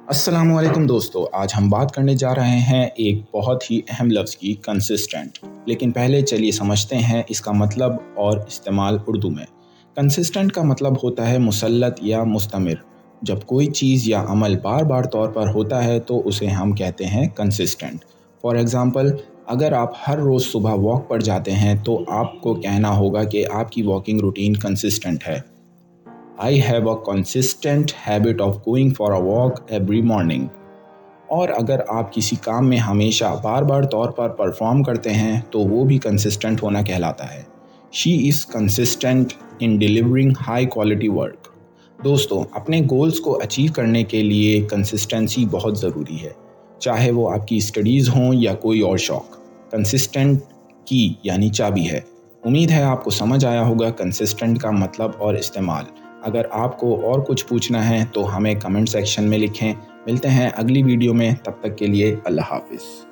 अस्सलामुअलैकुम दोस्तों, आज हम बात करने जा रहे हैं एक बहुत ही अहम लफ्ज़ की कंसिस्टेंट। लेकिन पहले चलिए समझते हैं इसका मतलब और इस्तेमाल उर्दू में। कंसिस्टेंट का मतलब होता है मुसल्लत या मुस्तमिर। जब कोई चीज़ या अमल बार बार तौर पर होता है तो उसे हम कहते हैं कंसिस्टेंट। फॉर एग्ज़ाम्पल, अगर आप हर रोज़ सुबह वॉक पर जाते हैं तो आपको कहना होगा कि आपकी वॉकिंग रूटीन कंसिस्टेंट है। I have a consistent habit of going for a walk every morning। और अगर आप किसी काम में हमेशा बार बार तौर पर परफॉर्म करते हैं तो वो भी कंसिस्टेंट होना कहलाता है। She is consistent in delivering high quality work. दोस्तों, अपने गोल्स को अचीव करने के लिए कंसिस्टेंसी बहुत ज़रूरी है, चाहे वो आपकी स्टडीज़ हों या कोई और शौक़। कंसिस्टेंट की यानी चाबी है। उम्मीद है आपको समझ आया होगा कंसिस्टेंट का मतलब और इस्तेमाल। अगर आपको और कुछ पूछना है तो हमें कमेंट सेक्शन में लिखें। मिलते हैं अगली वीडियो में, तब तक के लिए अल्लाह हाफ़िज़।